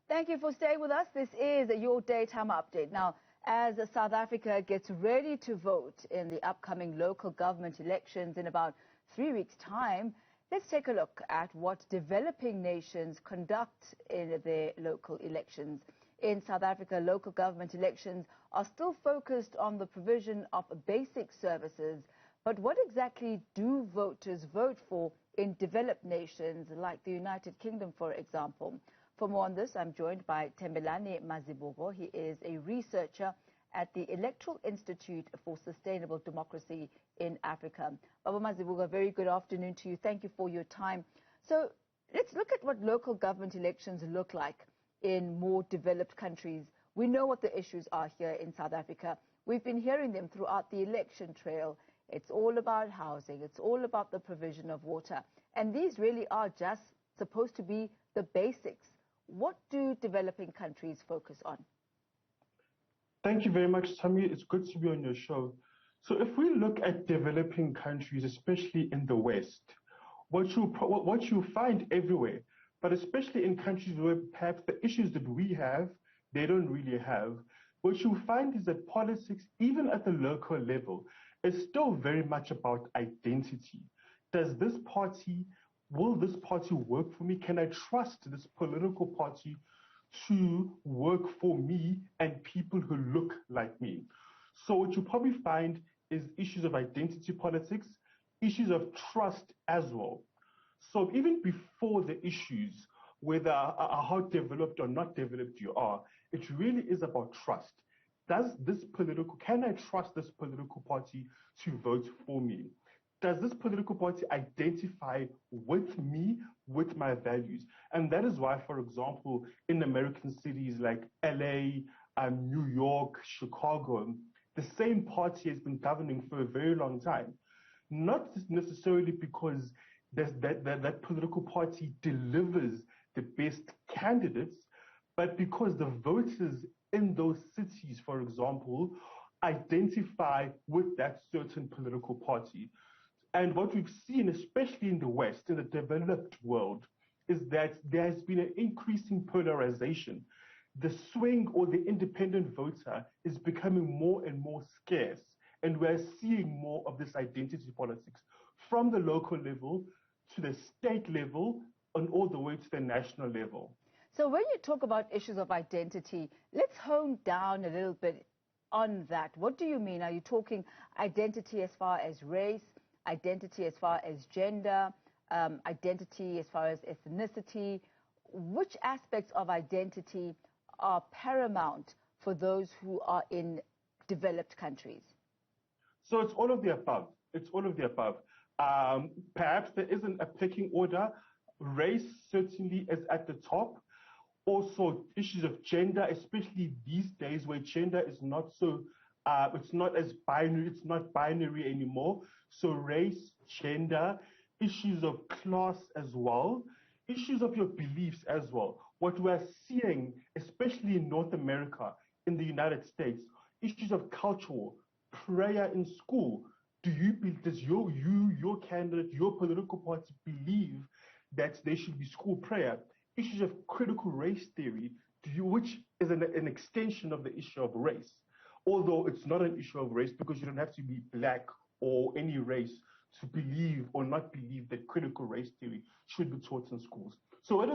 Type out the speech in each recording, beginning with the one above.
Thank you for staying with us. This is your daytime update. Now, as South Africa gets ready to vote in the upcoming local government elections in about 3 weeks' time, let's take a look at what developing nations conduct in their local elections. In South Africa, local government elections are still focused on the provision of basic services. But what exactly do voters vote for in developed nations like the United Kingdom, for example? For more on this, I'm joined by Thembelani Mazibuko. He is a researcher at the Electoral Institute for Sustainable Democracy in Africa. Baba Mazibuko, a very good afternoon to you. Thank you for your time. So let's look at what local government elections look like in more developed countries. We know what the issues are here in South Africa. We've been hearing them throughout the election trail. It's all about housing. It's all about the provision of water. And these really are just supposed to be the basics. What do developing countries focus on? Thank you very much, Tammy. It's good to be on your show. So if we look at developing countries, especially in the West, what you find everywhere, but especially in countries where perhaps the issues that we have, they don't really have, what you find is that politics, even at the local level, is still very much about identity. Will this party work for me? Can I trust this political party to work for me and people who look like me? So what you probably find is issues of identity politics, issues of trust as well. So even before the issues, whether how developed or not developed you are, it really is about trust. Can I trust this political party to vote for me? Does this political party identify with me, with my values? And that is why, for example, in American cities like LA, New York, Chicago, the same party has been governing for a very long time. Not necessarily because that political party delivers the best candidates, but because the voters in those cities, for example, identify with that certain political party. And what we've seen, especially in the West, in the developed world, is that there has been an increasing polarization. The swing or the independent voter is becoming more and more scarce. And we're seeing more of this identity politics from the local level to the state level and all the way to the national level. So when you talk about issues of identity, let's hone down a little bit on that. What do you mean? Are you talking identity as far as race, identity as far as gender, identity as far as ethnicity? Which aspects of identity are paramount for those who are in developed countries? So it's all of the above. It's all of the above. Perhaps there isn't a pecking order. Race certainly is at the top. Also, issues of gender, especially these days where gender is not so it's not as binary, it's not binary anymore. So race, gender, issues of class as well, issues of your beliefs as well. What we're seeing, especially in North America, in the United States, issues of cultural, prayer in school. Does your candidate, your political party believe that there should be school prayer? Issues of critical race theory, which is an extension of the issue of race. Although it's not an issue of race because you don't have to be black or any race to believe or not believe that critical race theory should be taught in schools. So it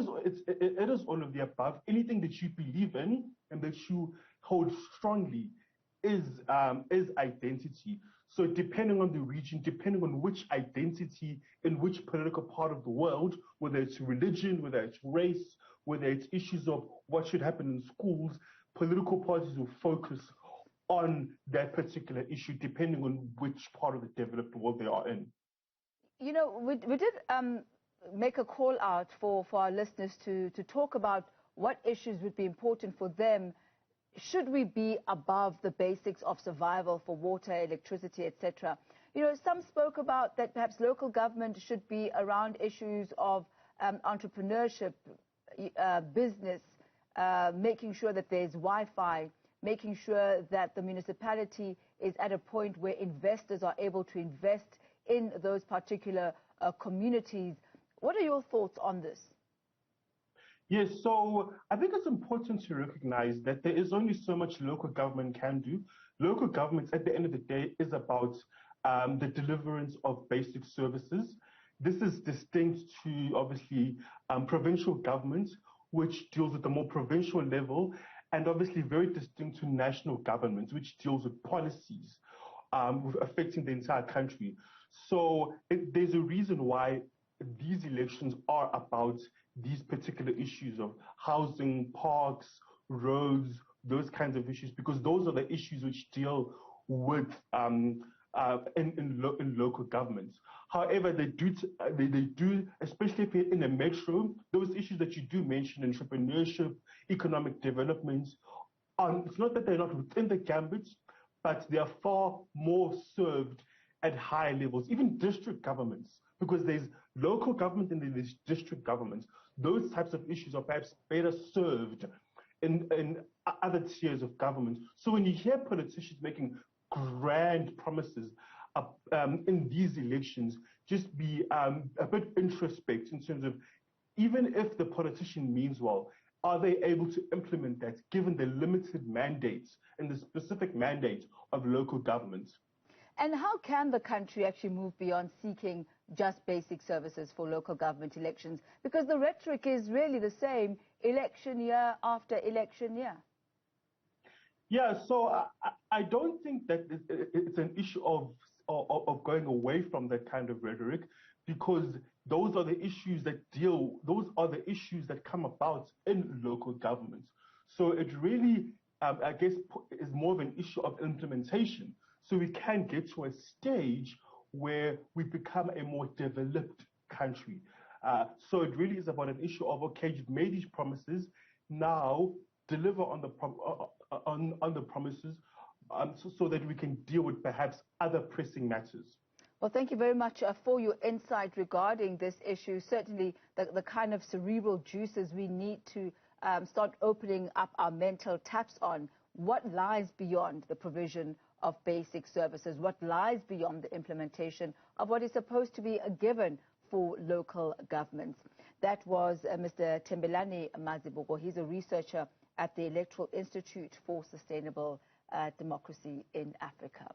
is all of the above. Anything that you believe in and that you hold strongly is identity. So depending on the region, depending on which identity in which political part of the world, whether it's religion, whether it's race, whether it's issues of what should happen in schools, political parties will focus on that particular issue, depending on which part of the developed world they are in. You know, we did make a call out for our listeners to talk about what issues would be important for them. Should we be above the basics of survival for water, electricity, etc.? You know, some spoke about that perhaps local government should be around issues of entrepreneurship, business, making sure that there's Wi-Fi, making sure that the municipality is at a point where investors are able to invest in those particular communities. What are your thoughts on this? Yes, so I think it's important to recognize that there is only so much local government can do. Local governments, at the end of the day, is about the deliverance of basic services. This is distinct to obviously provincial governments, which deals with the more provincial level, and obviously very distinct to national governments, which deals with policies affecting the entire country. So there's a reason why these elections are about these particular issues of housing, parks, roads, those kinds of issues, because those are the issues which deal with in local governments. However, they do, especially if you're in a metro, those issues that you do mention, entrepreneurship, economic development, it's not that they're not within the gambit, but they are far more served at higher levels, even district governments, because there's local government and there's district governments. Those types of issues are perhaps better served in other tiers of government. So when you hear politicians making grand promises in these elections, just be a bit introspect in terms of, even if the politician means well, are they able to implement that given the limited mandates and the specific mandate of local government? And how can the country actually move beyond seeking just basic services for local government elections? Because the rhetoric is really the same election year after election year. Yeah, so I don't think that it's an issue of going away from that kind of rhetoric, because those are the issues that come about in local governments. So it really, I guess, is more of an issue of implementation. So we can get to a stage where we become a more developed country. So it really is about an issue of, okay, you've made these promises, now deliver on the promises, so that we can deal with perhaps other pressing matters. Well, thank you very much for your insight regarding this issue. Certainly the kind of cerebral juices we need to start opening up our mental taps on. What lies beyond the provision of basic services? What lies beyond the implementation of what is supposed to be a given for local governments? That was Mr. Thembelani Mazibuko. He's a researcher at the Electoral Institute for Sustainable Democracy in Africa.